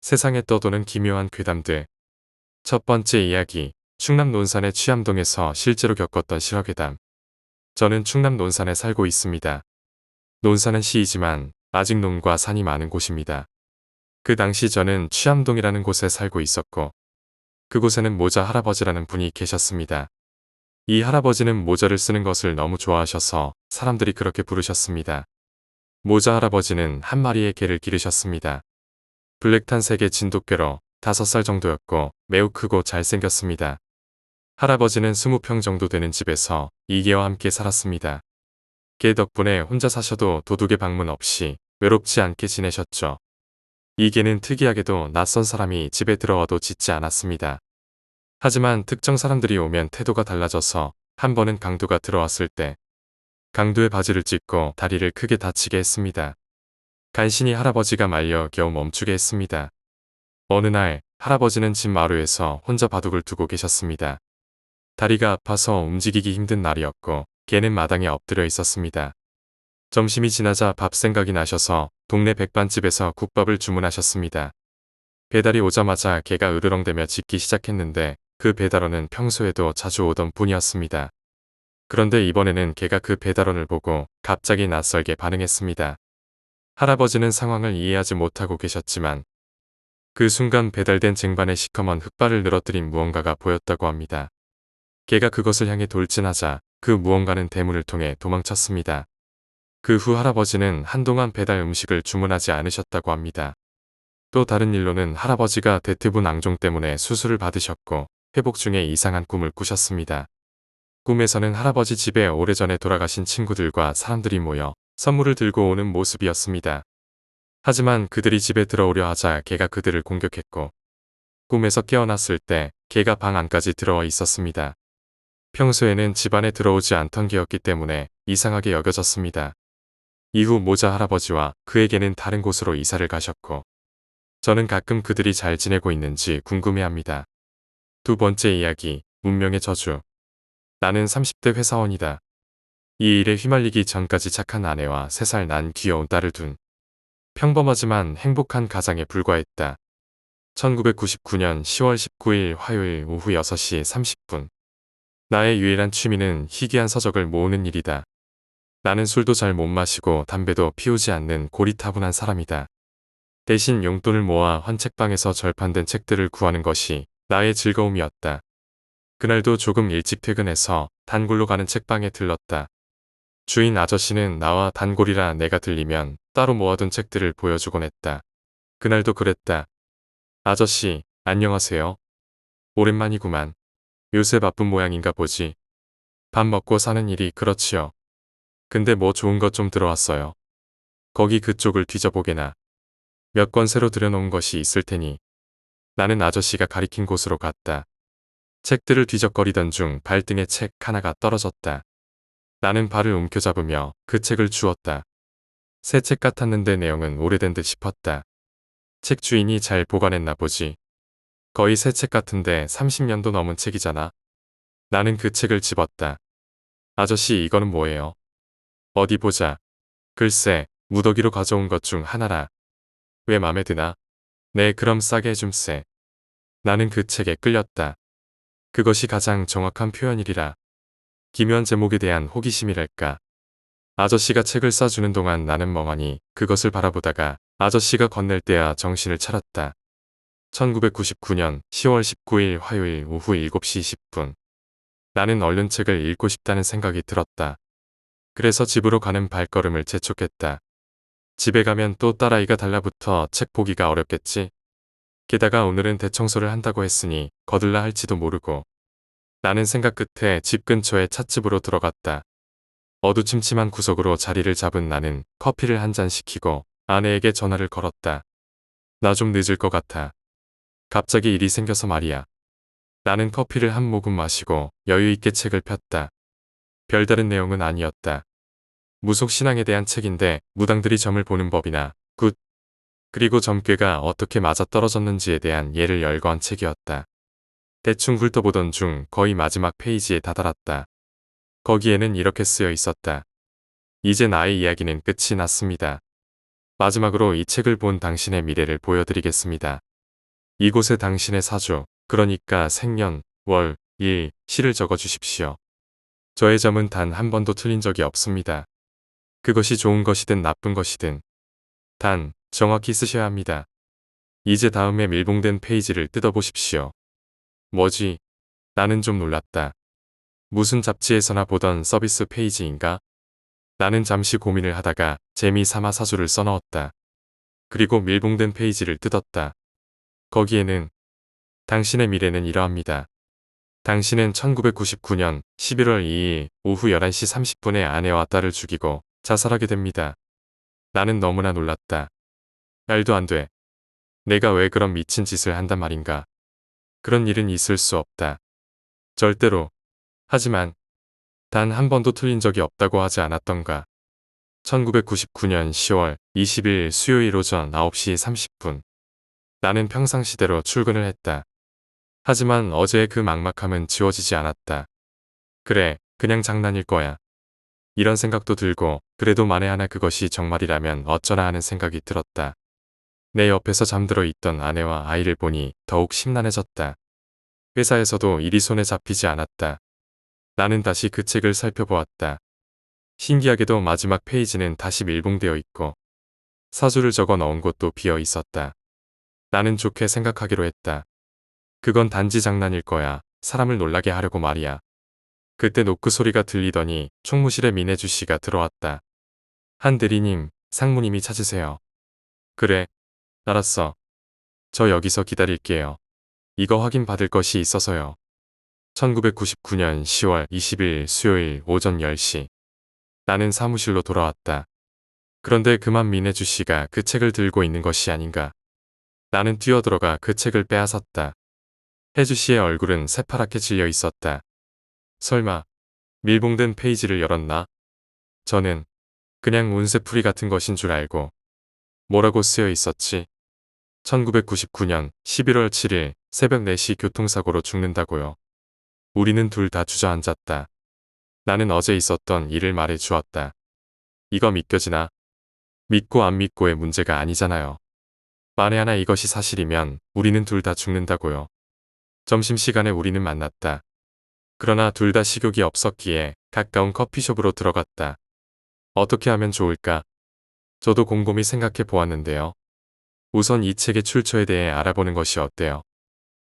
세상에 떠도는 기묘한 괴담들. 첫 번째 이야기, 충남 논산의 취암동에서 실제로 겪었던 실화괴담. 저는 충남 논산에 살고 있습니다. 논산은 시이지만 아직 논과 산이 많은 곳입니다. 그 당시 저는 취암동이라는 곳에 살고 있었고 그곳에는 모자 할아버지라는 분이 계셨습니다. 이 할아버지는 모자를 쓰는 것을 너무 좋아하셔서 사람들이 그렇게 부르셨습니다. 모자 할아버지는 한 마리의 개를 기르셨습니다. 블랙탄색의 진돗개로 5살 정도였고 매우 크고 잘생겼습니다. 할아버지는 20평 정도 되는 집에서 이 개와 함께 살았습니다. 개 덕분에 혼자 사셔도 도둑의 방문 없이 외롭지 않게 지내셨죠. 이 개는 특이하게도 낯선 사람이 집에 들어와도 짖지 않았습니다. 하지만 특정 사람들이 오면 태도가 달라져서 한 번은 강도가 들어왔을 때 강도의 바지를 찢고 다리를 크게 다치게 했습니다. 간신히 할아버지가 말려 겨우 멈추게 했습니다. 어느 날 할아버지는 집 마루에서 혼자 바둑을 두고 계셨습니다. 다리가 아파서 움직이기 힘든 날이었고 개는 마당에 엎드려 있었습니다. 점심이 지나자 밥 생각이 나셔서 동네 백반집에서 국밥을 주문하셨습니다. 배달이 오자마자 개가 으르렁대며 짖기 시작했는데 그 배달원은 평소에도 자주 오던 분이었습니다. 그런데 이번에는 개가 그 배달원을 보고 갑자기 낯설게 반응했습니다. 할아버지는 상황을 이해하지 못하고 계셨지만 그 순간 배달된 쟁반에 시커먼 흙발을 늘어뜨린 무언가가 보였다고 합니다. 개가 그것을 향해 돌진하자 그 무언가는 대문을 통해 도망쳤습니다. 그 후 할아버지는 한동안 배달 음식을 주문하지 않으셨다고 합니다. 또 다른 일로는 할아버지가 대퇴부 낭종 때문에 수술을 받으셨고 회복 중에 이상한 꿈을 꾸셨습니다. 꿈에서는 할아버지 집에 오래전에 돌아가신 친구들과 사람들이 모여 선물을 들고 오는 모습이었습니다. 하지만 그들이 집에 들어오려 하자 개가 그들을 공격했고 꿈에서 깨어났을 때 개가 방 안까지 들어와 있었습니다. 평소에는 집 안에 들어오지 않던 개였기 때문에 이상하게 여겨졌습니다. 이후 모자 할아버지와 그에게는 다른 곳으로 이사를 가셨고 저는 가끔 그들이 잘 지내고 있는지 궁금해합니다. 두 번째 이야기, 운명의 저주. 나는 30대 회사원이다. 이 일에 휘말리기 전까지 착한 아내와 3살 난 귀여운 딸을 둔 평범하지만 행복한 가장에 불과했다. 1999년 10월 19일 화요일 오후 6시 30분. 나의 유일한 취미는 희귀한 서적을 모으는 일이다. 나는 술도 잘 못 마시고 담배도 피우지 않는 고리타분한 사람이다. 대신 용돈을 모아 헌책방에서 절판된 책들을 구하는 것이 나의 즐거움이었다. 그날도 조금 일찍 퇴근해서 단골로 가는 책방에 들렀다. 주인 아저씨는 나와 단골이라 내가 들리면 따로 모아둔 책들을 보여주곤 했다. 그날도 그랬다. 아저씨, 안녕하세요. 오랜만이구만. 요새 바쁜 모양인가 보지. 밥 먹고 사는 일이 그렇지요. 근데 뭐 좋은 것 좀 들어왔어요. 거기 그쪽을 뒤져보게나. 몇 권 새로 들여놓은 것이 있을 테니. 나는 아저씨가 가리킨 곳으로 갔다. 책들을 뒤적거리던 중 발등에 책 하나가 떨어졌다. 나는 발을 움켜잡으며 그 책을 주웠다. 새 책 같았는데 내용은 오래된 듯 싶었다. 책 주인이 잘 보관했나 보지. 거의 새 책 같은데 30년도 넘은 책이잖아. 나는 그 책을 집었다. 아저씨, 이거는 뭐예요? 어디 보자. 글쎄, 무더기로 가져온 것 중 하나라. 왜 맘에 드나? 네, 그럼 싸게 해줌세. 나는 그 책에 끌렸다. 그것이 가장 정확한 표현이리라. 기묘한 제목에 대한 호기심이랄까. 아저씨가 책을 싸주는 동안 나는 멍하니 그것을 바라보다가 아저씨가 건넬 때야 정신을 차렸다. 1999년 10월 19일 화요일 오후 7시 10분. 나는 얼른 책을 읽고 싶다는 생각이 들었다. 그래서 집으로 가는 발걸음을 재촉했다. 집에 가면 또 딸아이가 달라붙어 책 보기가 어렵겠지. 게다가 오늘은 대청소를 한다고 했으니 거들라 할지도 모르고. 나는 생각 끝에 집 근처의 찻집으로 들어갔다. 어두침침한 구석으로 자리를 잡은 나는 커피를 한 잔 시키고 아내에게 전화를 걸었다. 나 좀 늦을 것 같아. 갑자기 일이 생겨서 말이야. 나는 커피를 한 모금 마시고 여유 있게 책을 폈다. 별다른 내용은 아니었다. 무속신앙에 대한 책인데 무당들이 점을 보는 법이나 굿. 그리고 점괘가 어떻게 맞아떨어졌는지에 대한 예를 열거한 책이었다. 대충 훑어보던 중 거의 마지막 페이지에 다다랐다. 거기에는 이렇게 쓰여 있었다. 이제 나의 이야기는 끝이 났습니다. 마지막으로 이 책을 본 당신의 미래를 보여드리겠습니다. 이곳에 당신의 사주, 그러니까 생년, 월, 일, 시를 적어 주십시오. 저의 점은 단 한 번도 틀린 적이 없습니다. 그것이 좋은 것이든 나쁜 것이든 단 정확히 쓰셔야 합니다. 이제 다음에 밀봉된 페이지를 뜯어보십시오. 뭐지? 나는 좀 놀랐다. 무슨 잡지에서나 보던 서비스 페이지인가? 나는 잠시 고민을 하다가 재미삼아 사주를 써넣었다. 그리고 밀봉된 페이지를 뜯었다. 거기에는 당신의 미래는 이러합니다. 당신은 1999년 11월 2일 오후 11시 30분에 아내와 딸을 죽이고 자살하게 됩니다. 나는 너무나 놀랐다. 말도 안 돼. 내가 왜 그런 미친 짓을 한단 말인가. 그런 일은 있을 수 없다. 절대로. 하지만 단 한 번도 틀린 적이 없다고 하지 않았던가. 1999년 10월 20일 수요일 오전 9시 30분. 나는 평상시대로 출근을 했다. 하지만 어제의 그 막막함은 지워지지 않았다. 그래, 그냥 장난일 거야. 이런 생각도 들고 그래도 만에 하나 그것이 정말이라면 어쩌나 하는 생각이 들었다. 내 옆에서 잠들어 있던 아내와 아이를 보니 더욱 심란해졌다. 회사에서도 일이 손에 잡히지 않았다. 나는 다시 그 책을 살펴보았다. 신기하게도 마지막 페이지는 다시 밀봉되어 있고 사주를 적어 넣은 곳도 비어 있었다. 나는 좋게 생각하기로 했다. 그건 단지 장난일 거야. 사람을 놀라게 하려고 말이야. 그때 노크 소리가 들리더니 총무실에 민혜주 씨가 들어왔다. 한 대리님, 상무님이 찾으세요. 그래, 알았어. 저 여기서 기다릴게요. 이거 확인 받을 것이 있어서요. 1999년 10월 20일 수요일 오전 10시. 나는 사무실로 돌아왔다. 그런데 그만 민혜주 씨가 그 책을 들고 있는 것이 아닌가. 나는 뛰어들어가 그 책을 빼앗았다. 혜주 씨의 얼굴은 새파랗게 질려 있었다. 설마 밀봉된 페이지를 열었나? 저는 그냥 운세풀이 같은 것인 줄 알고 뭐라고 쓰여 있었지? 1999년 11월 7일 새벽 4시 교통사고로 죽는다고요. 우리는 둘 다 주저앉았다. 나는 어제 있었던 일을 말해 주었다. 이거 믿겨지나? 믿고 안 믿고의 문제가 아니잖아요. 만에 하나 이것이 사실이면 우리는 둘 다 죽는다고요. 점심시간에 우리는 만났다. 그러나 둘 다 식욕이 없었기에 가까운 커피숍으로 들어갔다. 어떻게 하면 좋을까? 저도 곰곰이 생각해 보았는데요. 우선 이 책의 출처에 대해 알아보는 것이 어때요?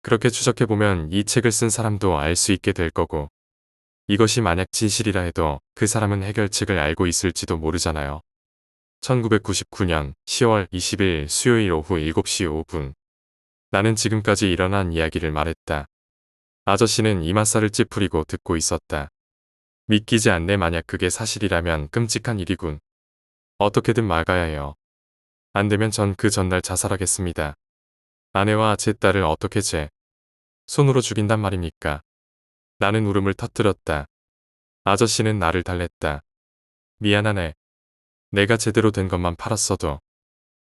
그렇게 추적해보면 이 책을 쓴 사람도 알 수 있게 될 거고, 이것이 만약 진실이라 해도 그 사람은 해결책을 알고 있을지도 모르잖아요. 1999년 10월 20일 수요일 오후 7시 5분. 나는 지금까지 일어난 이야기를 말했다. 아저씨는 이맛살을 찌푸리고 듣고 있었다. 믿기지 않네. 만약 그게 사실이라면 끔찍한 일이군. 어떻게든 막아야 해요. 안 되면 전 그 전날 자살하겠습니다. 아내와 제 딸을 어떻게 제 손으로 죽인단 말입니까? 나는 울음을 터뜨렸다. 아저씨는 나를 달랬다. 미안하네. 내가 제대로 된 것만 팔았어도.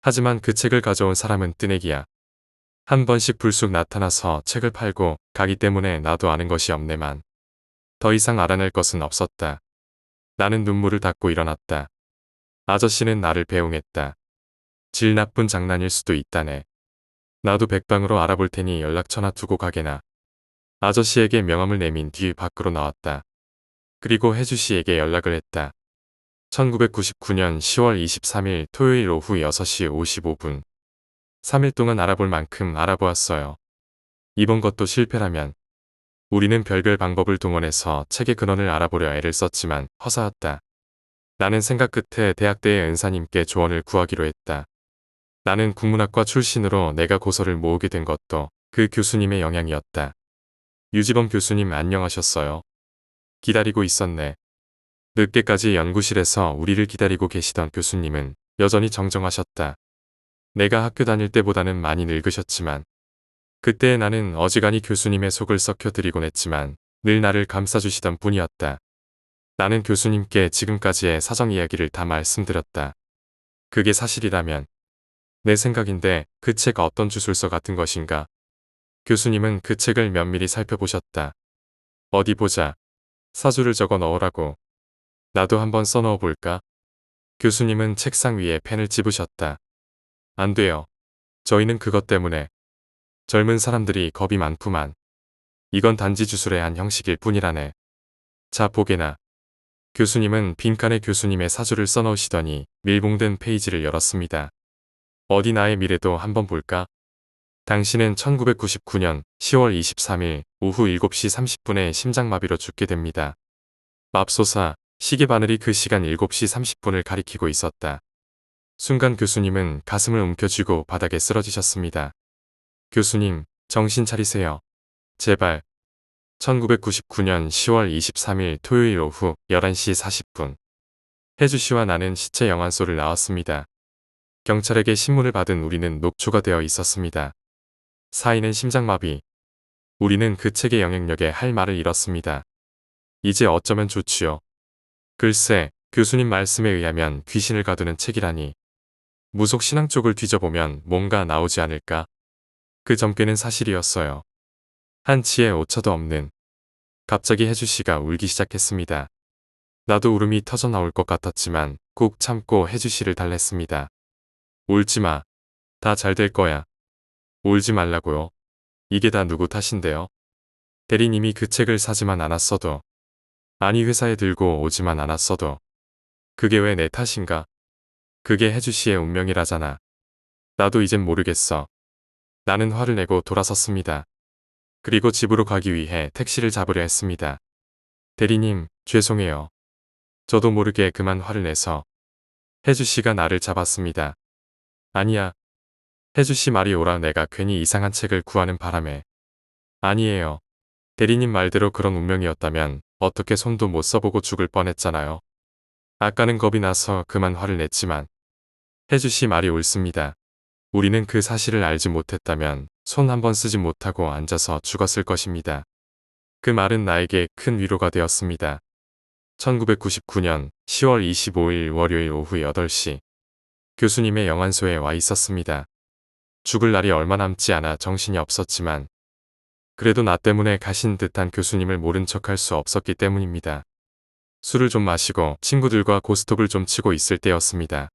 하지만 그 책을 가져온 사람은 뜨내기야. 한 번씩 불쑥 나타나서 책을 팔고 가기 때문에 나도 아는 것이 없네만. 더 이상 알아낼 것은 없었다. 나는 눈물을 닦고 일어났다. 아저씨는 나를 배웅했다. 질 나쁜 장난일 수도 있다네. 나도 백방으로 알아볼 테니 연락처나 두고 가게나. 아저씨에게 명함을 내민 뒤 밖으로 나왔다. 그리고 혜주 씨에게 연락을 했다. 1999년 10월 23일 토요일 오후 6시 55분. 3일 동안 알아볼 만큼 알아보았어요. 이번 것도 실패라면 우리는 별별 방법을 동원해서 책의 근원을 알아보려 애를 썼지만 허사였다. 나는 생각 끝에 대학대의 은사님께 조언을 구하기로 했다. 나는 국문학과 출신으로 내가 고서를 모으게 된 것도 그 교수님의 영향이었다. 유지범 교수님 안녕하셨어요. 기다리고 있었네. 늦게까지 연구실에서 우리를 기다리고 계시던 교수님은 여전히 정정하셨다. 내가 학교 다닐 때보다는 많이 늙으셨지만 그때 나는 어지간히 교수님의 속을 썩혀드리곤 했지만 늘 나를 감싸주시던 분이었다. 나는 교수님께 지금까지의 사정 이야기를 다 말씀드렸다. 그게 사실이라면 내 생각인데 그 책 어떤 주술서 같은 것인가? 교수님은 그 책을 면밀히 살펴보셨다. 어디 보자. 사주를 적어 넣으라고. 나도 한번 써넣어 볼까? 교수님은 책상 위에 펜을 집으셨다. 안 돼요. 저희는 그것 때문에 젊은 사람들이 겁이 많구만. 이건 단지 주술의 한 형식일 뿐이라네. 자, 보게나. 교수님은 빈칸에 교수님의 사주를 써넣으시더니 밀봉된 페이지를 열었습니다. 어디 나의 미래도 한번 볼까? 당신은 1999년 10월 23일 오후 7시 30분에 심장마비로 죽게 됩니다. 맙소사, 시계 바늘이 그 시간 7시 30분을 가리키고 있었다. 순간 교수님은 가슴을 움켜쥐고 바닥에 쓰러지셨습니다. 교수님, 정신 차리세요. 제발. 1999년 10월 23일 토요일 오후 11시 40분. 혜주 씨와 나는 시체 영안소를 나왔습니다. 경찰에게 신문을 받은 우리는 녹초가 되어 있었습니다. 사인은 심장마비. 우리는 그 책의 영향력에 할 말을 잃었습니다. 이제 어쩌면 좋지요. 글쎄, 교수님 말씀에 의하면 귀신을 가두는 책이라니. 무속 신앙 쪽을 뒤져보면 뭔가 나오지 않을까? 그 점괘는 사실이었어요. 한치의 오차도 없는. 갑자기 혜주 씨가 울기 시작했습니다. 나도 울음이 터져 나올 것 같았지만 꾹 참고 혜주 씨를 달랬습니다. 울지 마. 다 잘 될 거야. 울지 말라고요. 이게 다 누구 탓인데요? 대리님이 그 책을 사지만 않았어도, 아니 회사에 들고 오지만 않았어도, 그게 왜 내 탓인가? 그게 혜주 씨의 운명이라잖아. 나도 이젠 모르겠어. 나는 화를 내고 돌아섰습니다. 그리고 집으로 가기 위해 택시를 잡으려 했습니다. 대리님, 죄송해요. 저도 모르게 그만 화를 내서. 혜주 씨가 나를 잡았습니다. 아니야. 혜주 씨 말이 오라 내가 괜히 이상한 책을 구하는 바람에. 아니에요. 대리님 말대로 그런 운명이었다면 어떻게 손도 못 써보고 죽을 뻔했잖아요. 아까는 겁이 나서 그만 화를 냈지만. 혜주 씨 말이 옳습니다. 우리는 그 사실을 알지 못했다면 손 한 번 쓰지 못하고 앉아서 죽었을 것입니다. 그 말은 나에게 큰 위로가 되었습니다. 1999년 10월 25일 월요일 오후 8시. 교수님의 영안소에 와 있었습니다. 죽을 날이 얼마 남지 않아 정신이 없었지만 그래도 나 때문에 가신 듯한 교수님을 모른 척할 수 없었기 때문입니다. 술을 좀 마시고 친구들과 고스톱을 좀 치고 있을 때였습니다.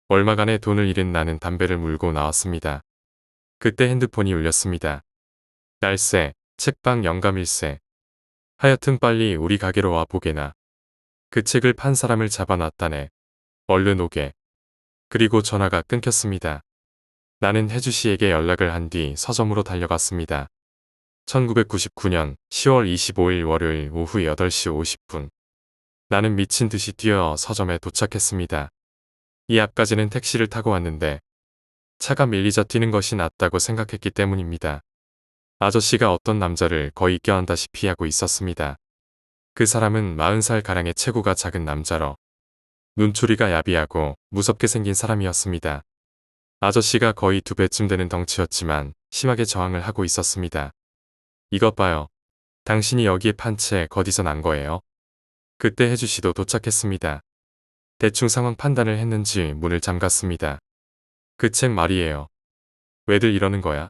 얼마간의 돈을 잃은 나는 담배를 물고 나왔습니다. 그때 핸드폰이 울렸습니다. 날세, 책방 영감일세. 하여튼 빨리 우리 가게로 와 보게나. 그 책을 판 사람을 잡아놨다네. 얼른 오게. 그리고 전화가 끊겼습니다. 나는 혜주 씨에게 연락을 한 뒤 서점으로 달려갔습니다. 1999년 10월 25일 월요일 오후 8시 50분. 나는 미친 듯이 뛰어 서점에 도착했습니다. 이 앞까지는 택시를 타고 왔는데 차가 밀리자 뛰는 것이 낫다고 생각했기 때문입니다. 아저씨가 어떤 남자를 거의 껴안다시피 하고 있었습니다. 그 사람은 40살가량의 체구가 작은 남자로 눈초리가 야비하고 무섭게 생긴 사람이었습니다. 아저씨가 거의 2배쯤 되는 덩치였지만 심하게 저항을 하고 있었습니다. 이것 봐요. 당신이 여기에 판 채 어디서 난 거예요? 그때 혜주 씨도 도착했습니다. 대충 상황 판단을 했는지 문을 잠갔습니다. 그 책 말이에요. 왜들 이러는 거야?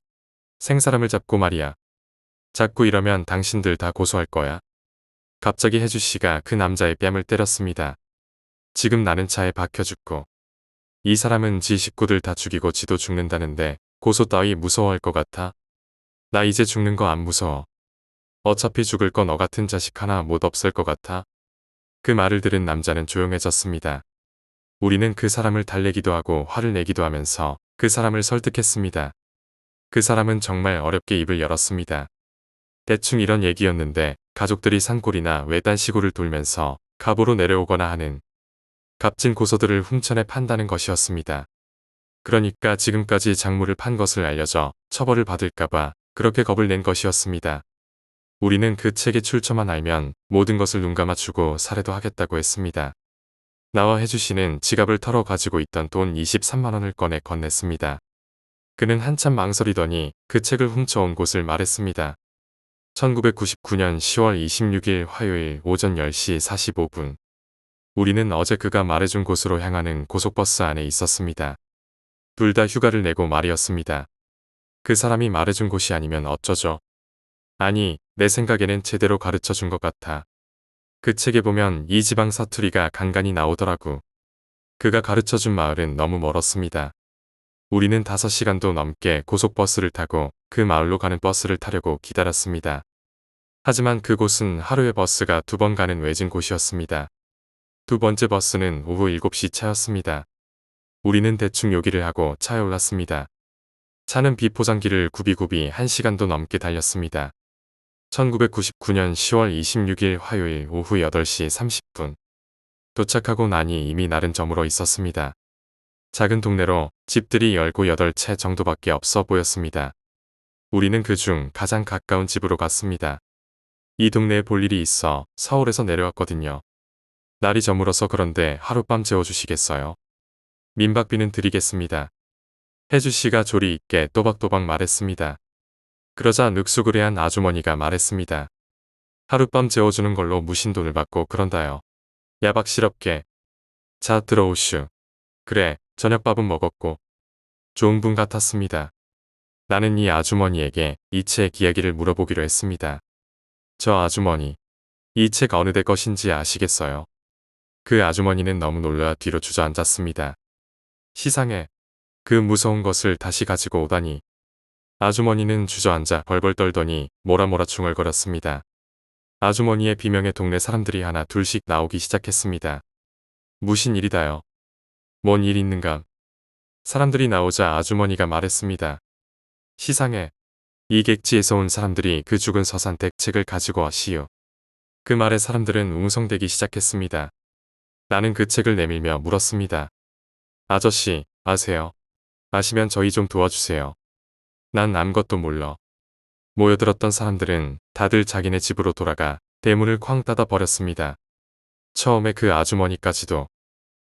생사람을 잡고 말이야. 자꾸 이러면 당신들 다 고소할 거야. 갑자기 혜주 씨가 그 남자의 뺨을 때렸습니다. 지금 나는 차에 박혀 죽고 이 사람은 지 식구들 다 죽이고 지도 죽는다는데 고소 따위 무서워할 것 같아? 나 이제 죽는 거 안 무서워. 어차피 죽을 거 너 같은 자식 하나 못 없을 것 같아? 그 말을 들은 남자는 조용해졌습니다. 우리는 그 사람을 달래기도 하고 화를 내기도 하면서 그 사람을 설득했습니다. 그 사람은 정말 어렵게 입을 열었습니다. 대충 이런 얘기였는데 가족들이 산골이나 외딴 시골을 돌면서 갑으로 내려오거나 하는 값진 고소들을 훔쳐내 판다는 것이었습니다. 그러니까 지금까지 작물을 판 것을 알려져 처벌을 받을까봐 그렇게 겁을 낸 것이었습니다. 우리는 그 책의 출처만 알면 모든 것을 눈감아주고 살해도 하겠다고 했습니다. 나와 혜주 씨는 지갑을 털어 가지고 있던 돈 23만 원을 꺼내 건넸습니다. 그는 한참 망설이더니 그 책을 훔쳐온 곳을 말했습니다. 1999년 10월 26일 화요일 오전 10시 45분. 우리는 어제 그가 말해준 곳으로 향하는 고속버스 안에 있었습니다. 둘 다 휴가를 내고 말이었습니다. 그 사람이 말해준 곳이 아니면 어쩌죠? 아니, 내 생각에는 제대로 가르쳐준 것 같아. 그 책에 보면 이 지방 사투리가 간간히 나오더라고. 그가 가르쳐준 마을은 너무 멀었습니다. 우리는 5시간도 넘게 고속버스를 타고 그 마을로 가는 버스를 타려고 기다렸습니다. 하지만 그곳은 하루에 버스가 2번 가는 외진 곳이었습니다. 두 번째 버스는 오후 7시 차였습니다. 우리는 대충 요기를 하고 차에 올랐습니다. 차는 비포장길을 굽이굽이 1시간도 넘게 달렸습니다. 1999년 10월 26일 화요일 오후 8시 30분. 도착하고 나니 이미 날은 저물어 있었습니다. 작은 동네로 집들이 17채 정도밖에 없어 보였습니다. 우리는 그중 가장 가까운 집으로 갔습니다. 이 동네에 볼 일이 있어 서울에서 내려왔거든요. 날이 저물어서 그런데 하룻밤 재워주시겠어요? 민박비는 드리겠습니다. 혜주 씨가 조리 있게 또박또박 말했습니다. 그러자 늑수그레한 아주머니가 말했습니다. 하룻밤 재워주는 걸로 무신돈을 받고 그런다요. 야박스럽게. 자, 들어오슈. 그래, 저녁밥은 먹었고. 좋은 분 같았습니다. 나는 이 아주머니에게 이 책 이야기를 물어보기로 했습니다. 저 아주머니, 이 책 어느 데 것인지 아시겠어요? 그 아주머니는 너무 놀라 뒤로 주저앉았습니다. 시상에 그 무서운 것을 다시 가지고 오다니. 아주머니는 주저앉아 벌벌 떨더니 모라모라 중얼거렸습니다. 아주머니의 비명에 동네 사람들이 하나 둘씩 나오기 시작했습니다. 무슨 일이다요? 뭔 일 있는가? 사람들이 나오자 아주머니가 말했습니다. 시상에 이 객지에서 온 사람들이 그 죽은 서산댁 책을 가지고 왔시요. 그 말에 사람들은 웅성대기 시작했습니다. 나는 그 책을 내밀며 물었습니다. 아저씨, 아세요? 아시면 저희 좀 도와주세요. 난 아무것도 몰라. 모여들었던 사람들은 다들 자기네 집으로 돌아가 대문을 쾅 닫아 버렸습니다. 처음에 그 아주머니까지도.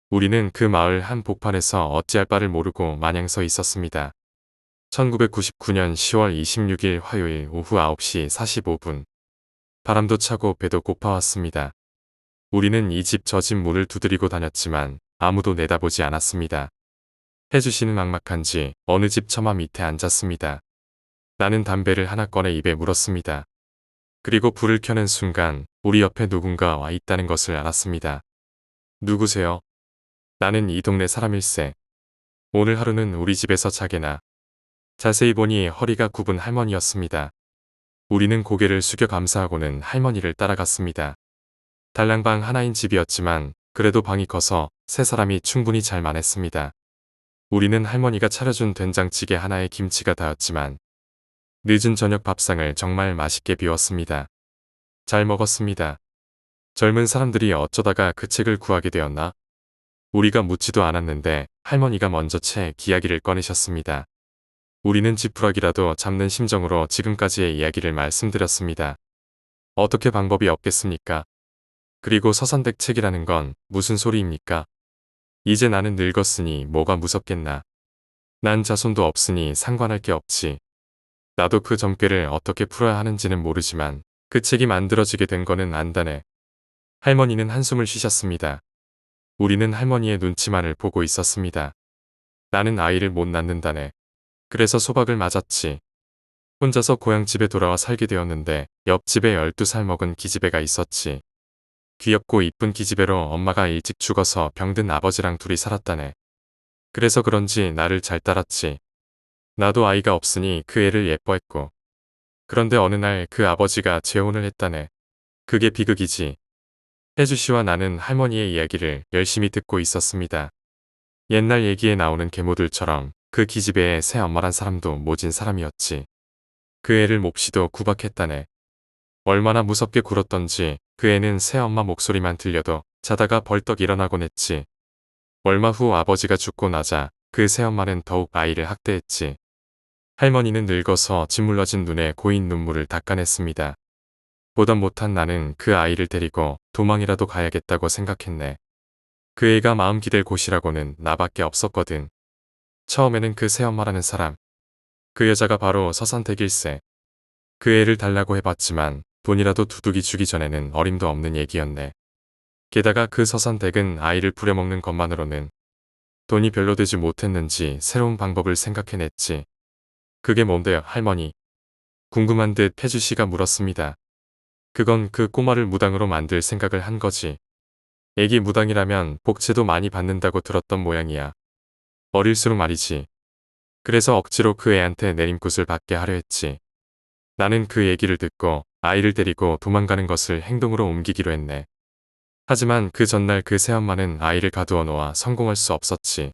우리는 그 마을 한 복판에서 어찌할 바를 모르고 마냥 서 있었습니다. 1999년 10월 26일 화요일 오후 9시 45분. 바람도 차고 배도 고파왔습니다. 우리는 이 집 저 집 문을 두드리고 다녔지만 아무도 내다보지 않았습니다. 혜주 씨는 막막한지 어느 집 처마 밑에 앉았습니다. 나는 담배를 하나 꺼내 입에 물었습니다. 그리고 불을 켜는 순간 우리 옆에 누군가 와 있다는 것을 알았습니다. 누구세요? 나는 이 동네 사람일세. 오늘 하루는 우리 집에서 자게나. 자세히 보니 허리가 굽은 할머니였습니다. 우리는 고개를 숙여 감사하고는 할머니를 따라갔습니다. 달랑방 하나인 집이었지만 그래도 방이 커서 세 사람이 충분히 잘 만했습니다. 우리는 할머니가 차려준 된장찌개 하나에 김치가 닿았지만 늦은 저녁 밥상을 정말 맛있게 비웠습니다. 잘 먹었습니다. 젊은 사람들이 어쩌다가 그 책을 구하게 되었나? 우리가 묻지도 않았는데 할머니가 먼저 책 이야기를 꺼내셨습니다. 우리는 지푸라기라도 잡는 심정으로 지금까지의 이야기를 말씀드렸습니다. 어떻게 방법이 없겠습니까? 그리고 서산댁 책이라는 건 무슨 소리입니까? 이제 나는 늙었으니 뭐가 무섭겠나. 난 자손도 없으니 상관할 게 없지. 나도 그 점괘를 어떻게 풀어야 하는지는 모르지만 그 책이 만들어지게 된 거는 안다네. 할머니는 한숨을 쉬셨습니다. 우리는 할머니의 눈치만을 보고 있었습니다. 나는 아이를 못 낳는다네. 그래서 소박을 맞았지. 혼자서 고향집에 돌아와 살게 되었는데 옆집에 12살 먹은 기집애가 있었지. 귀엽고 이쁜 기집애로 엄마가 일찍 죽어서 병든 아버지랑 둘이 살았다네. 그래서 그런지 나를 잘 따랐지. 나도 아이가 없으니 그 애를 예뻐했고. 그런데 어느 날 그 아버지가 재혼을 했다네. 그게 비극이지. 혜주 씨와 나는 할머니의 이야기를 열심히 듣고 있었습니다. 옛날 얘기에 나오는 계모들처럼 그 기집애의 새 엄마란 사람도 모진 사람이었지. 그 애를 몹시도 구박했다네. 얼마나 무섭게 굴었던지 그 애는 새 엄마 목소리만 들려도 자다가 벌떡 일어나곤 했지. 얼마 후 아버지가 죽고 나자 그 새 엄마는 더욱 아이를 학대했지. 할머니는 늙어서 짓물러진 눈에 고인 눈물을 닦아냈습니다. 보다 못한 나는 그 아이를 데리고 도망이라도 가야겠다고 생각했네. 그 애가 마음 기댈 곳이라고는 나밖에 없었거든. 처음에는 그 새엄마라는 사람. 그 여자가 바로 서산댁일세. 그 애를 달라고 해봤지만 돈이라도 두둑이 주기 전에는 어림도 없는 얘기였네. 게다가 그 서산댁은 아이를 부려먹는 것만으로는 돈이 별로 되지 못했는지 새로운 방법을 생각해냈지. 그게 뭔데요, 할머니? 궁금한 듯 혜주 씨가 물었습니다. 그건 그 꼬마를 무당으로 만들 생각을 한 거지. 애기 무당이라면 복채도 많이 받는다고 들었던 모양이야. 어릴수록 말이지. 그래서 억지로 그 애한테 내림굿을 받게 하려 했지. 나는 그 얘기를 듣고 아이를 데리고 도망가는 것을 행동으로 옮기기로 했네. 하지만 그 전날 그 새엄마는 아이를 가두어 놓아 성공할 수 없었지.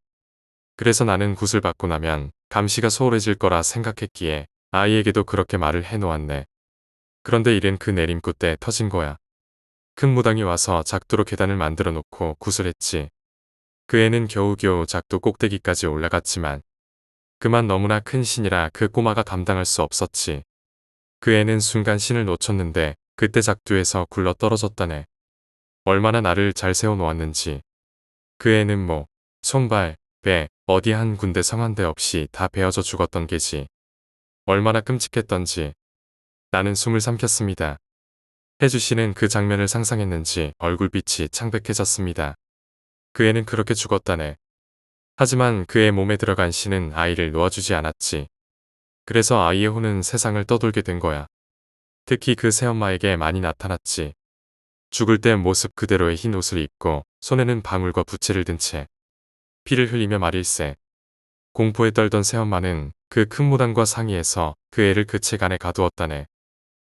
그래서 나는 굿을 받고 나면 감시가 소홀해질 거라 생각했기에 아이에게도 그렇게 말을 해놓았네. 그런데 일은 그 내림굿 때 터진 거야. 큰 무당이 와서 작두로 계단을 만들어 놓고 굿을 했지. 그 애는 겨우겨우 작두 꼭대기까지 올라갔지만 그만 너무나 큰 신이라 그 꼬마가 감당할 수 없었지. 그 애는 순간 신을 놓쳤는데 그때 작두에서 굴러 떨어졌다네. 얼마나 나를 잘 세워놓았는지. 그 애는 목, 손발, 배, 어디 한 군데 성한 데 없이 다 베어져 죽었던 게지. 얼마나 끔찍했던지. 나는 숨을 삼켰습니다. 혜주 씨는 그 장면을 상상했는지 얼굴빛이 창백해졌습니다. 그 애는 그렇게 죽었다네. 하지만 그의 몸에 들어간 신은 아이를 놓아주지 않았지. 그래서 아이의 혼은 세상을 떠돌게 된 거야. 특히 그 새엄마에게 많이 나타났지. 죽을 때 모습 그대로의 흰 옷을 입고 손에는 방울과 부채를 든 채 피를 흘리며 말일세. 공포에 떨던 새엄마는 그 큰 무당과 상의해서 그 애를 그 책 안에 가두었다네.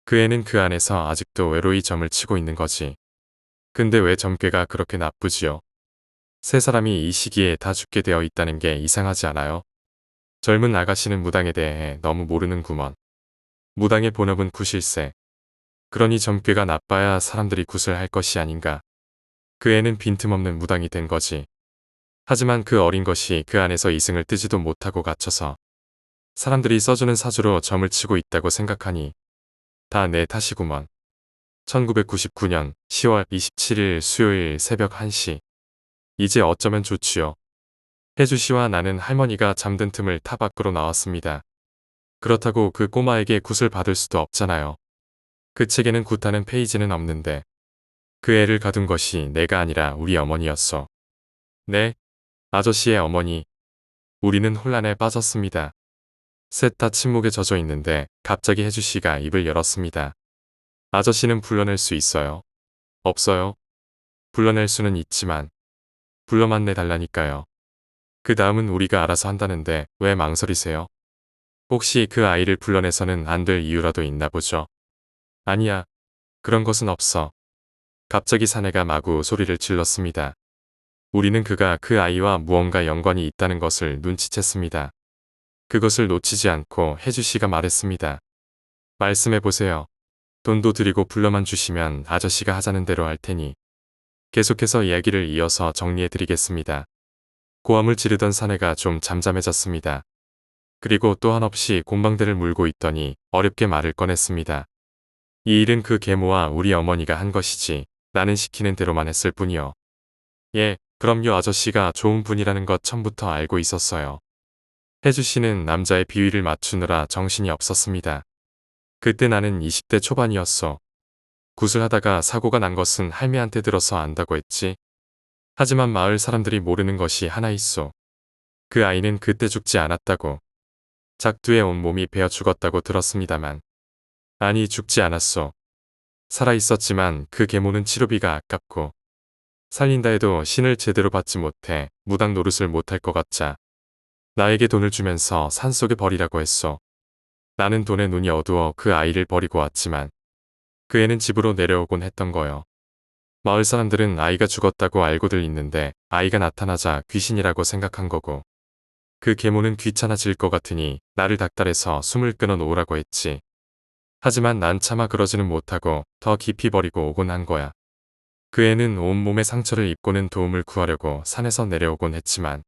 그 애는 그 안에서 아직도 외로이 점을 치고 있는 거지. 근데 왜 점괘가 그렇게 나쁘지요? 세 사람이 이 시기에 다 죽게 되어 있다는 게 이상하지 않아요? 젊은 아가씨는 무당에 대해 너무 모르는구먼. 무당의 본업은 굿일세. 그러니 점괘가 나빠야 사람들이 굿을 할 것이 아닌가. 그 애는 빈틈없는 무당이 된 거지. 하지만 그 어린 것이 그 안에서 이승을 뜨지도 못하고 갇혀서 사람들이 써주는 사주로 점을 치고 있다고 생각하니 다 내 탓이구먼. 1999년 10월 27일 수요일 새벽 1시. 이제 어쩌면 좋지요. 혜주 씨와 나는 할머니가 잠든 틈을 타 밖으로 나왔습니다. 그렇다고 그 꼬마에게 굿을 받을 수도 없잖아요. 그 책에는 굿하는 페이지는 없는데 그 애를 가둔 것이 내가 아니라 우리 어머니였어. 네, 아저씨의 어머니. 우리는 혼란에 빠졌습니다. 셋 다 침묵에 젖어 있는데 갑자기 혜주 씨가 입을 열었습니다. 아저씨는 불러낼 수 있어요? 없어요. 불러낼 수는 있지만 불러만 내달라니까요. 그 다음은 우리가 알아서 한다는데 왜 망설이세요? 혹시 그 아이를 불러내서는 안 될 이유라도 있나 보죠? 아니야. 그런 것은 없어. 갑자기 사내가 마구 소리를 질렀습니다. 우리는 그가 그 아이와 무언가 연관이 있다는 것을 눈치챘습니다. 그것을 놓치지 않고 혜주 씨가 말했습니다. 말씀해보세요. 돈도 드리고 불러만 주시면 아저씨가 하자는 대로 할 테니. 계속해서 이야기를 이어서 정리해드리겠습니다. 고함을 지르던 사내가 좀 잠잠해졌습니다. 그리고 또 한없이 곤방대를 물고 있더니 어렵게 말을 꺼냈습니다. 이 일은 그 계모와 우리 어머니가 한 것이지 나는 시키는 대로만 했을 뿐이요. 예, 그럼요. 아저씨가 좋은 분이라는 것 처음부터 알고 있었어요. 혜주 씨는 남자의 비위를 맞추느라 정신이 없었습니다. 그때 나는 20대 초반이었어. 굿을 하다가 사고가 난 것은 할매한테 들어서 안다고 했지. 하지만 마을 사람들이 모르는 것이 하나 있어. 그 아이는 그때 죽지 않았다고. 작두에 온몸이 베어 죽었다고 들었습니다만. 아니, 죽지 않았어. 살아있었지만 그 계모는 치료비가 아깝고 살린다 해도 신을 제대로 받지 못해 무당 노릇을 못할 것 같자 나에게 돈을 주면서 산속에 버리라고 했어. 나는 돈에 눈이 어두워 그 아이를 버리고 왔지만 그 애는 집으로 내려오곤 했던 거요. 마을 사람들은 아이가 죽었다고 알고들 있는데 아이가 나타나자 귀신이라고 생각한 거고 그 계모는 귀찮아질 것 같으니 나를 닥달해서 숨을 끊어 놓으라고 했지. 하지만 난 차마 그러지는 못하고 더 깊이 버리고 오곤 한 거야. 그 애는 온몸에 상처를 입고는 도움을 구하려고 산에서 내려오곤 했지만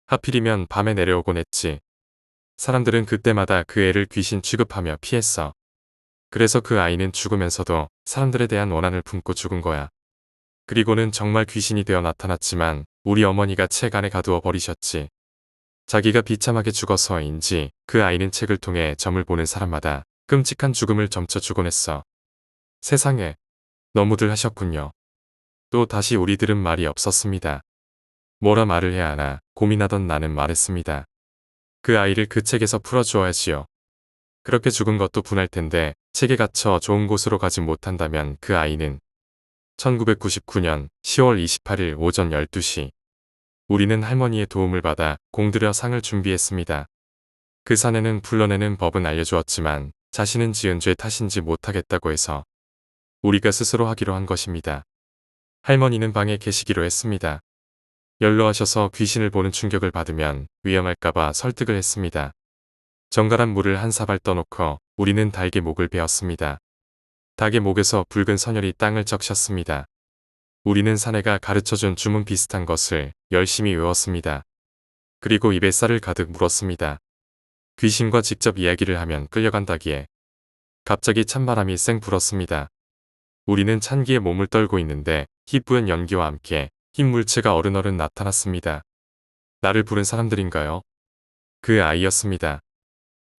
하필이면 밤에 내려오곤 했지. 사람들은 그때마다 그 애를 귀신 취급하며 피했어. 그래서 그 아이는 죽으면서도 사람들에 대한 원한을 품고 죽은 거야. 그리고는 정말 귀신이 되어 나타났지만 우리 어머니가 책 안에 가두어 버리셨지. 자기가 비참하게 죽어서인지 그 아이는 책을 통해 점을 보는 사람마다 끔찍한 죽음을 점쳐 주곤 했어. 세상에, 너무들 하셨군요. 또 다시 우리들은 말이 없었습니다. 뭐라 말을 해야 하나 고민하던 나는 말했습니다. 그 아이를 그 책에서 풀어주어야지요. 그렇게 죽은 것도 분할 텐데 책에 갇혀 좋은 곳으로 가지 못한다면 그 아이는 1999년 10월 28일 오전 12시 우리는 할머니의 도움을 받아 공들여 상을 준비했습니다. 그 사내는 불러내는 법은 알려주었지만 자신은 지은 죄 탓인지 못하겠다고 해서 우리가 스스로 하기로 한 것입니다. 할머니는 방에 계시기로 했습니다. 연로하셔서 귀신을 보는 충격을 받으면 위험할까봐 설득을 했습니다. 정갈한 물을 한 사발 떠놓고 우리는 닭의 목을 베었습니다. 닭의 목에서 붉은 선혈이 땅을 적셨습니다. 우리는 사내가 가르쳐준 주문 비슷한 것을 열심히 외웠습니다. 그리고 입에 쌀을 가득 물었습니다. 귀신과 직접 이야기를 하면 끌려간다기에 갑자기 찬바람이 쌩 불었습니다. 우리는 찬기에 몸을 떨고 있는데 희뿌연 연기와 함께 흰 물체가 어른어른 나타났습니다. 나를 부른 사람들인가요? 그 아이였습니다.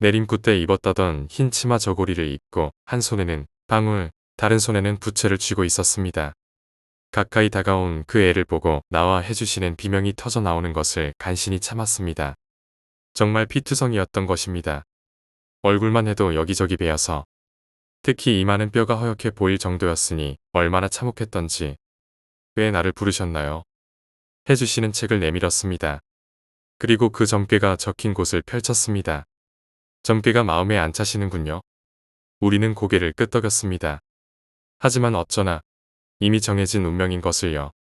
내림구 때 입었다던 흰 치마 저고리를 입고 한 손에는 방울, 다른 손에는 부채를 쥐고 있었습니다. 가까이 다가온 그 애를 보고 나와 해주시는 비명이 터져 나오는 것을 간신히 참았습니다. 정말 피투성이었던 것입니다. 얼굴만 해도 여기저기 베어서 특히 이마는 뼈가 허옇게 보일 정도였으니 얼마나 참혹했던지. 왜 나를 부르셨나요? 해주시는 책을 내밀었습니다. 그리고 그 점괘가 적힌 곳을 펼쳤습니다. 점괘가 마음에 안 차시는군요. 우리는 고개를 끄덕였습니다. 하지만 어쩌나 이미 정해진 운명인 것을요.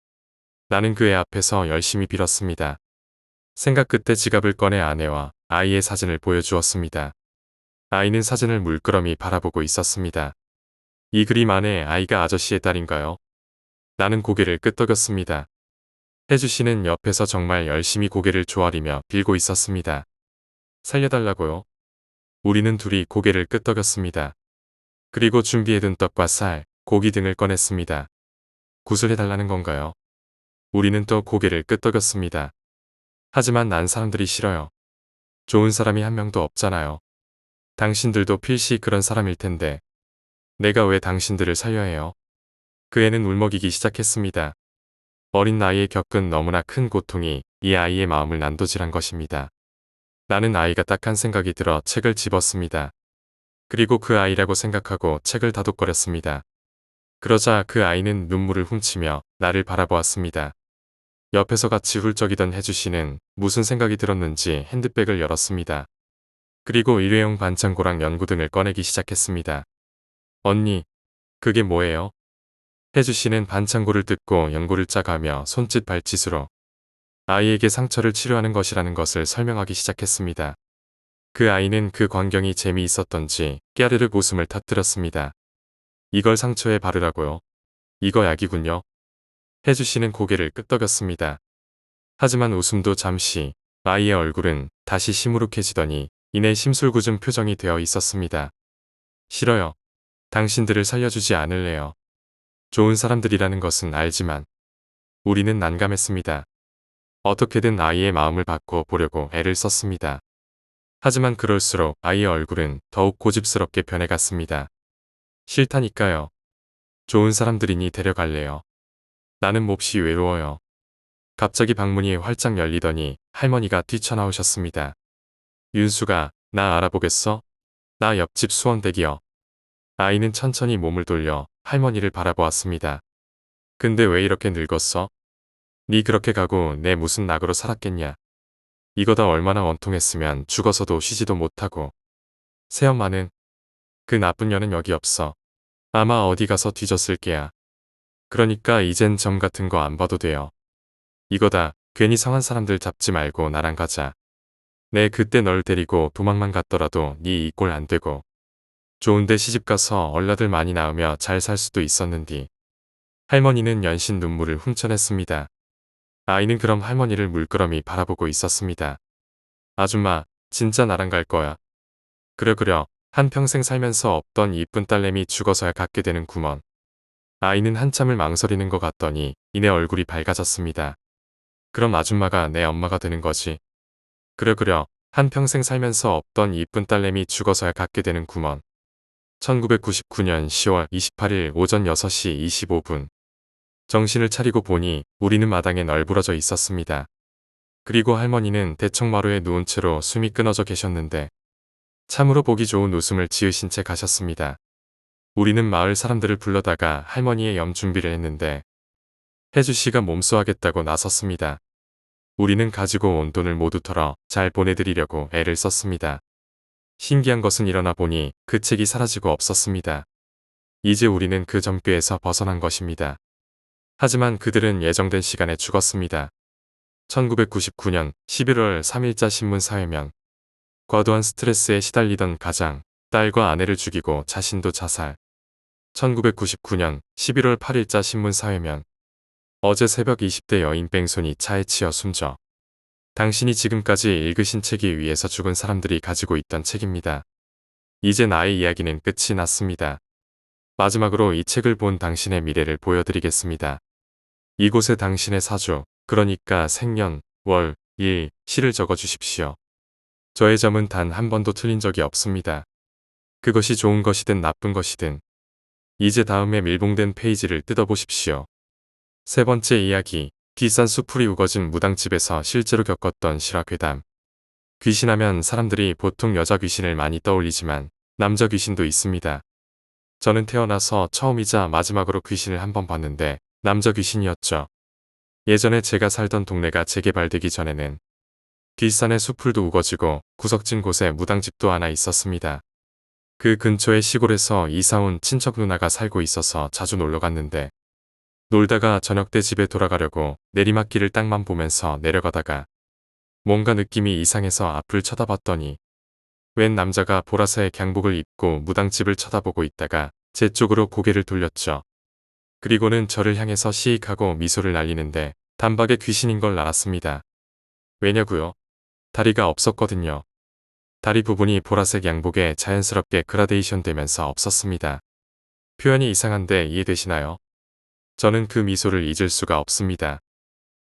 나는 그 애 앞에서 열심히 빌었습니다. 생각 끝에 지갑을 꺼내 아내와 아이의 사진을 보여주었습니다. 아이는 사진을 물끄러미 바라보고 있었습니다. 이 그림 안에 아이가 아저씨의 딸인가요? 나는 고개를 끄덕였습니다. 해주씨는 옆에서 정말 열심히 고개를 조아리며 빌고 있었습니다. 살려달라고요? 우리는 둘이 고개를 끄덕였습니다. 그리고 준비해둔 떡과 쌀, 고기 등을 꺼냈습니다. 구슬해달라는 건가요? 우리는 또 고개를 끄덕였습니다. 하지만 난 사람들이 싫어요. 좋은 사람이 한 명도 없잖아요. 당신들도 필시 그런 사람일 텐데 내가 왜 당신들을 살려야 해요? 그 애는 울먹이기 시작했습니다. 어린 나이에 겪은 너무나 큰 고통이 이 아이의 마음을 난도질한 것입니다. 나는 아이가 딱한 생각이 들어 책을 집었습니다. 그리고 그 아이라고 생각하고 책을 다독거렸습니다. 그러자 그 아이는 눈물을 훔치며 나를 바라보았습니다. 옆에서 같이 훌쩍이던 해주씨는 무슨 생각이 들었는지 핸드백을 열었습니다. 그리고 일회용 반창고랑 연고 등을 꺼내기 시작했습니다. 언니, 그게 뭐예요? 해주씨는 반창고를 뜯고 연고를 짜가며 손짓 발짓으로 아이에게 상처를 치료하는 것이라는 것을 설명하기 시작했습니다. 그 아이는 그 광경이 재미있었던지 깨르륵 웃음을 터뜨렸습니다. 이걸 상처에 바르라고요? 이거 약이군요. 해주씨는 고개를 끄덕였습니다. 하지만 웃음도 잠시, 아이의 얼굴은 다시 시무룩해지더니 이내 심술궂은 표정이 되어 있었습니다. 싫어요. 당신들을 살려주지 않을래요. 좋은 사람들이라는 것은 알지만 우리는 난감했습니다. 어떻게든 아이의 마음을 바꿔 보려고 애를 썼습니다. 하지만 그럴수록 아이의 얼굴은 더욱 고집스럽게 변해갔습니다. 싫다니까요. 좋은 사람들이니 데려갈래요. 나는 몹시 외로워요. 갑자기 방문이 활짝 열리더니 할머니가 뛰쳐나오셨습니다. 윤수가 나 알아보겠어? 나 옆집 수원댁이요. 아이는 천천히 몸을 돌려 할머니를 바라보았습니다. 근데 왜 이렇게 늙었어? 네 그렇게 가고 내 무슨 낙으로 살았겠냐. 이거다 얼마나 원통했으면 죽어서도 쉬지도 못하고. 새엄마는? 그 나쁜 년은 여기 없어. 아마 어디 가서 뒤졌을 게야. 그러니까 이젠 점 같은 거 안 봐도 돼요. 이거다 괜히 성한 사람들 잡지 말고 나랑 가자. 내 그때 널 데리고 도망만 갔더라도 네 이 꼴 안 되고. 좋은데 시집가서 얼라들 많이 낳으며 잘 살 수도 있었는디. 할머니는 연신 눈물을 훔쳐냈습니다. 아이는 그럼 할머니를 물끄러미 바라보고 있었습니다. 아줌마, 진짜 나랑 갈 거야. 그려 한평생 살면서 없던 이쁜 딸내미 죽어서야 갖게 되는 구먼. 아이는 한참을 망설이는 것 같더니 이내 얼굴이 밝아졌습니다. 그럼 아줌마가 내 엄마가 되는 거지. 그려 한평생 살면서 없던 이쁜 딸내미 죽어서야 갖게 되는 구먼. 1999년 10월 28일 오전 6시 25분. 정신을 차리고 보니 우리는 마당에 널브러져 있었습니다. 그리고 할머니는 대청마루에 누운 채로 숨이 끊어져 계셨는데 참으로 보기 좋은 웃음을 지으신 채 가셨습니다. 우리는 마을 사람들을 불러다가 할머니의 염 준비를 했는데 혜주씨가 몸수하겠다고 나섰습니다. 우리는 가지고 온 돈을 모두 털어 잘 보내드리려고 애를 썼습니다. 신기한 것은 일어나 보니 그 책이 사라지고 없었습니다. 이제 우리는 그 점괘에서 벗어난 것입니다. 하지만 그들은 예정된 시간에 죽었습니다. 1999년 11월 3일자 신문 사회면 과도한 스트레스에 시달리던 가장, 딸과 아내를 죽이고 자신도 자살. 1999년 11월 8일자 신문 사회면 어제 새벽 20대 여인 뺑소니 차에 치여 숨져. 당신이 지금까지 읽으신 책이 위에서 죽은 사람들이 가지고 있던 책입니다. 이제 나의 이야기는 끝이 났습니다. 마지막으로 이 책을 본 당신의 미래를 보여드리겠습니다. 이곳에 당신의 사주, 그러니까 생년, 월, 일, 시를 적어주십시오. 저의 점은 단 한 번도 틀린 적이 없습니다. 그것이 좋은 것이든 나쁜 것이든. 이제 다음에 밀봉된 페이지를 뜯어보십시오. 세 번째 이야기, 비싼 수풀이 우거진 무당집에서 실제로 겪었던 실화괴담. 귀신하면 사람들이 보통 여자 귀신을 많이 떠올리지만 남자 귀신도 있습니다. 저는 태어나서 처음이자 마지막으로 귀신을 한 번 봤는데 남자 귀신이었죠. 예전에 제가 살던 동네가 재개발되기 전에는 뒷산에 수풀도 우거지고 구석진 곳에 무당집도 하나 있었습니다. 그 근처의 시골에서 이사온 친척 누나가 살고 있어서 자주 놀러 갔는데 놀다가 저녁 때 집에 돌아가려고 내리막길을 땅만 보면서 내려가다가 뭔가 느낌이 이상해서 앞을 쳐다봤더니 웬 남자가 보라색 양복을 입고 무당집을 쳐다보고 있다가 제 쪽으로 고개를 돌렸죠. 그리고는 저를 향해서 시익하고 미소를 날리는데 단박에 귀신인 걸 알았습니다. 왜냐고요? 다리가 없었거든요. 다리 부분이 보라색 양복에 자연스럽게 그라데이션 되면서 없었습니다. 표현이 이상한데 이해되시나요? 저는 그 미소를 잊을 수가 없습니다.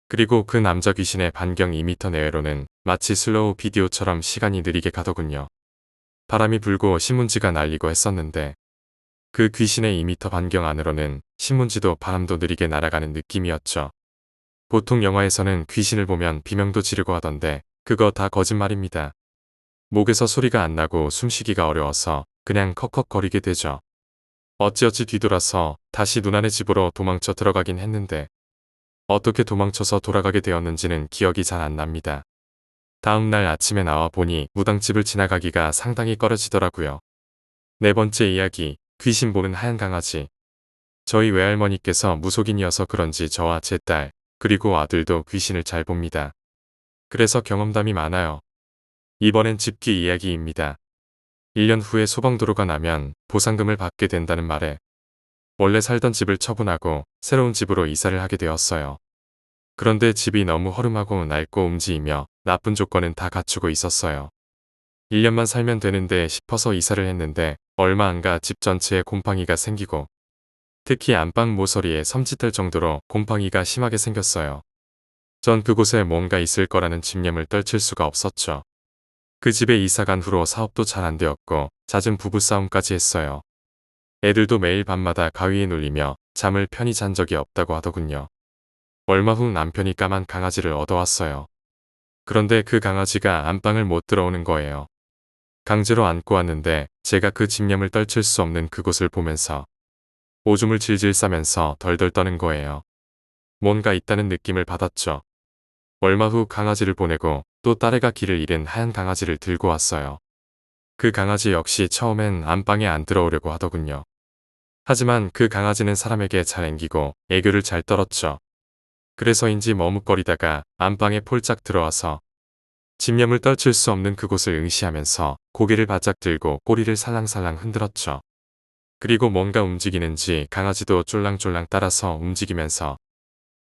그리고 그 남자 귀신의 반경 2m 내외로는 마치 슬로우 비디오처럼 시간이 느리게 가더군요. 바람이 불고 신문지가 날리고 했었는데 그 귀신의 2m 반경 안으로는 신문지도 바람도 느리게 날아가는 느낌이었죠. 보통 영화에서는 귀신을 보면 비명도 지르고 하던데 그거 다 거짓말입니다. 목에서 소리가 안 나고 숨쉬기가 어려워서 그냥 컥컥거리게 되죠. 어찌어찌 뒤돌아서 다시 누나네 집으로 도망쳐 들어가긴 했는데 어떻게 도망쳐서 돌아가게 되었는지는 기억이 잘 안 납니다. 다음 날 아침에 나와 보니 무당집을 지나가기가 상당히 꺼려지더라고요. 네 번째 이야기, 귀신 보는 하얀 강아지. 저희 외할머니께서 무속인이어서 그런지 저와 제 딸, 그리고 아들도 귀신을 잘 봅니다. 그래서 경험담이 많아요. 이번엔 집기 이야기입니다. 1년 후에 소방도로가 나면 보상금을 받게 된다는 말에 원래 살던 집을 처분하고 새로운 집으로 이사를 하게 되었어요. 그런데 집이 너무 허름하고 낡고 움지이며 나쁜 조건은 다 갖추고 있었어요. 1년만 살면 되는데 싶어서 이사를 했는데 얼마 안 가 집 전체에 곰팡이가 생기고 특히 안방 모서리에 섬찟할 정도로 곰팡이가 심하게 생겼어요. 전 그곳에 뭔가 있을 거라는 집념을 떨칠 수가 없었죠. 그 집에 이사 간 후로 사업도 잘 안 되었고 잦은 부부싸움까지 했어요. 애들도 매일 밤마다 가위에 눌리며 잠을 편히 잔 적이 없다고 하더군요. 얼마 후 남편이 까만 강아지를 얻어왔어요. 그런데 그 강아지가 안방을 못 들어오는 거예요. 강제로 안고 왔는데 제가 그 집념을 떨칠 수 없는 그곳을 보면서 오줌을 질질 싸면서 덜덜 떠는 거예요. 뭔가 있다는 느낌을 받았죠. 얼마 후 강아지를 보내고 또 딸애가 길을 잃은 하얀 강아지를 들고 왔어요. 그 강아지 역시 처음엔 안방에 안 들어오려고 하더군요. 하지만 그 강아지는 사람에게 잘 앵기고 애교를 잘 떨었죠. 그래서인지 머뭇거리다가 안방에 폴짝 들어와서 집념을 떨칠 수 없는 그곳을 응시하면서 고개를 바짝 들고 꼬리를 살랑살랑 흔들었죠. 그리고 뭔가 움직이는지 강아지도 쫄랑쫄랑 따라서 움직이면서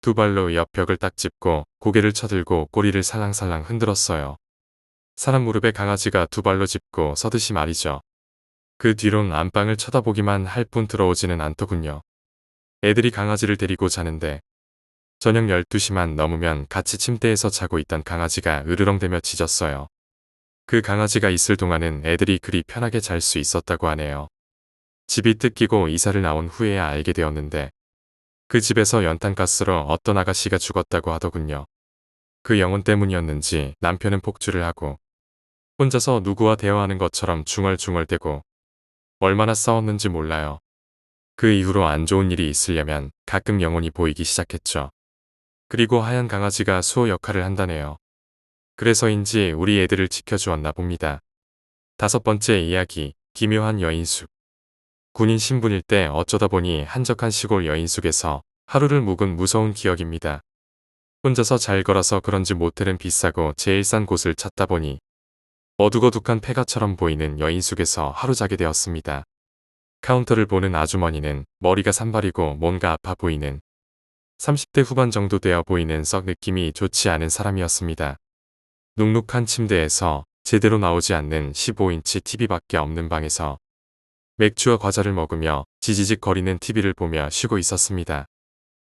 두 발로 옆 벽을 딱 짚고 고개를 쳐들고 꼬리를 살랑살랑 흔들었어요. 사람 무릎에 강아지가 두 발로 짚고 서듯이 말이죠. 그 뒤론 안방을 쳐다보기만 할 뿐 들어오지는 않더군요. 애들이 강아지를 데리고 자는데 저녁 12시만 넘으면 같이 침대에서 자고 있던 강아지가 으르렁대며 짖었어요. 그 강아지가 있을 동안은 애들이 그리 편하게 잘 수 있었다고 하네요. 집이 뜯기고 이사를 나온 후에야 알게 되었는데 그 집에서 연탄가스로 어떤 아가씨가 죽었다고 하더군요. 그 영혼 때문이었는지 남편은 폭주를 하고 혼자서 누구와 대화하는 것처럼 중얼중얼대고 얼마나 싸웠는지 몰라요. 그 이후로 안 좋은 일이 있으려면 가끔 영혼이 보이기 시작했죠. 그리고 하얀 강아지가 수호 역할을 한다네요. 그래서인지 우리 애들을 지켜주었나 봅니다. 5번째 이야기, 기묘한 여인숙. 군인 신분일 때 어쩌다 보니 한적한 시골 여인숙에서 하루를 묵은 무서운 기억입니다. 혼자서 잘 걸어서 그런지 모텔은 비싸고 제일 싼 곳을 찾다 보니 어둑어둑한 폐가처럼 보이는 여인숙에서 하루 자게 되었습니다. 카운터를 보는 아주머니는 머리가 산발이고 뭔가 아파 보이는 30대 후반 정도 되어 보이는 썩 느낌이 좋지 않은 사람이었습니다. 눅눅한 침대에서 제대로 나오지 않는 15인치 TV밖에 없는 방에서 맥주와 과자를 먹으며 지지직 거리는 TV를 보며 쉬고 있었습니다.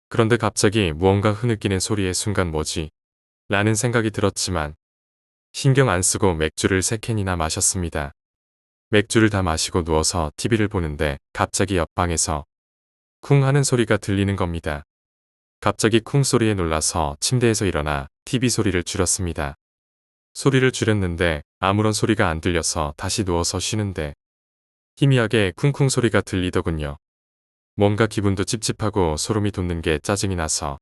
그런데 갑자기 무언가 흐느끼는 소리의 순간 뭐지? 라는 생각이 들었지만 신경 안 쓰고 맥주를 3캔이나 마셨습니다. 맥주를 다 마시고 누워서 TV를 보는데 갑자기 옆방에서 쿵 하는 소리가 들리는 겁니다. 갑자기 쿵 소리에 놀라서 침대에서 일어나 TV 소리를 줄였습니다. 소리를 줄였는데 아무런 소리가 안 들려서 다시 누워서 쉬는데 희미하게 쿵쿵 소리가 들리더군요. 뭔가 기분도 찝찝하고 소름이 돋는 게 짜증이 나서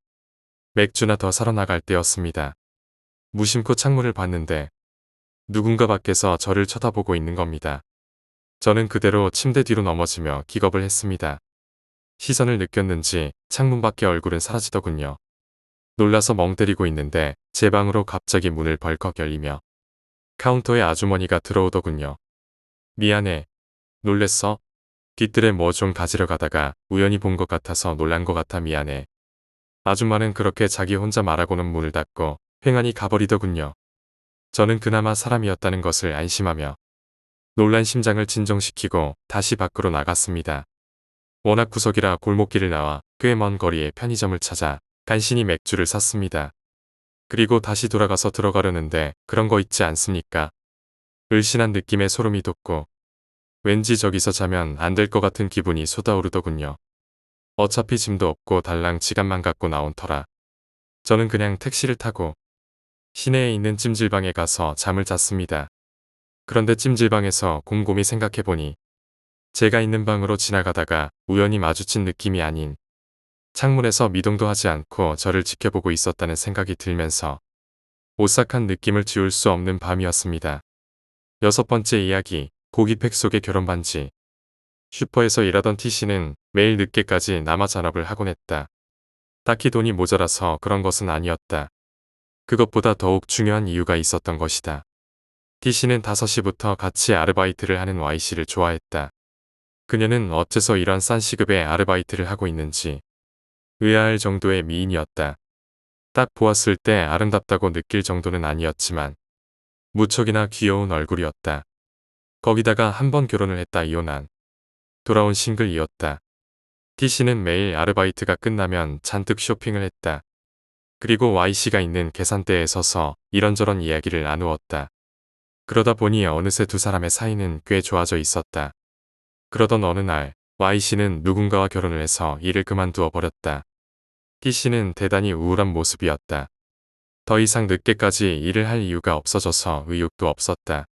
맥주나 더 사러 나갈 때였습니다. 무심코 창문을 봤는데 누군가 밖에서 저를 쳐다보고 있는 겁니다. 저는 그대로 침대 뒤로 넘어지며 기겁을 했습니다. 시선을 느꼈는지 창문 밖에 얼굴은 사라지더군요. 놀라서 멍 때리고 있는데 제 방으로 갑자기 문을 벌컥 열리며 카운터에 아주머니가 들어오더군요. 미안해. 놀랬어? 뒤뜰에 뭐 좀 가지러 가다가 우연히 본 것 같아서 놀란 것 같아 미안해. 아줌마는 그렇게 자기 혼자 말하고는 문을 닫고 횡하니 가버리더군요. 저는 그나마 사람이었다는 것을 안심하며 놀란 심장을 진정시키고 다시 밖으로 나갔습니다. 워낙 구석이라 골목길을 나와 꽤 먼 거리에 편의점을 찾아 간신히 맥주를 샀습니다. 그리고 다시 돌아가서 들어가려는데 그런 거 있지 않습니까? 을신한 느낌에 소름이 돋고 왠지 저기서 자면 안 될 것 같은 기분이 솟아오르더군요. 어차피 짐도 없고 달랑 지갑만 갖고 나온 터라 저는 그냥 택시를 타고 시내에 있는 찜질방에 가서 잠을 잤습니다. 그런데 찜질방에서 곰곰이 생각해보니 제가 있는 방으로 지나가다가 우연히 마주친 느낌이 아닌 창문에서 미동도 하지 않고 저를 지켜보고 있었다는 생각이 들면서 오싹한 느낌을 지울 수 없는 밤이었습니다. 6번째 이야기, 고기팩 속의 결혼반지. 슈퍼에서 일하던 T씨는 매일 늦게까지 남아 잔업을 하곤 했다. 딱히 돈이 모자라서 그런 것은 아니었다. 그것보다 더욱 중요한 이유가 있었던 것이다. T씨는 5시부터 같이 아르바이트를 하는 Y씨를 좋아했다. 그녀는 어째서 이런 싼 시급의 아르바이트를 하고 있는지 의아할 정도의 미인이었다. 딱 보았을 때 아름답다고 느낄 정도는 아니었지만 무척이나 귀여운 얼굴이었다. 거기다가 한 번 결혼을 했다 이혼한 돌아온 싱글이었다. T씨는 매일 아르바이트가 끝나면 잔뜩 쇼핑을 했다. 그리고 Y씨가 있는 계산대에 서서 이런저런 이야기를 나누었다. 그러다 보니 어느새 두 사람의 사이는 꽤 좋아져 있었다. 그러던 어느 날 Y씨는 누군가와 결혼을 해서 일을 그만두어 버렸다. T씨는 대단히 우울한 모습이었다. 더 이상 늦게까지 일을 할 이유가 없어져서 의욕도 없었다.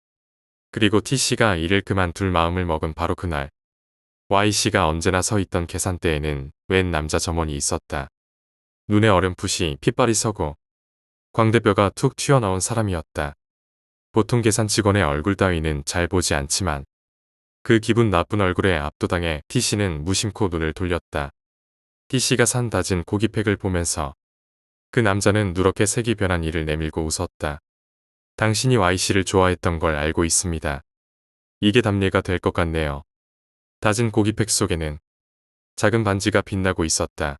그리고 T씨가 일을 그만둘 마음을 먹은 바로 그날 Y씨가 언제나 서 있던 계산대에는 웬 남자 점원이 있었다. 눈에 어렴풋이 핏발이 서고 광대뼈가 툭 튀어나온 사람이었다. 보통 계산 직원의 얼굴 따위는 잘 보지 않지만 그 기분 나쁜 얼굴에 압도당해 T씨는 무심코 눈을 돌렸다. T씨가 산 다진 고기팩을 보면서 그 남자는 누렇게 색이 변한 이를 내밀고 웃었다. 당신이 Y씨를 좋아했던 걸 알고 있습니다. 이게 답례가 될 것 같네요. 다진 고기팩 속에는 작은 반지가 빛나고 있었다.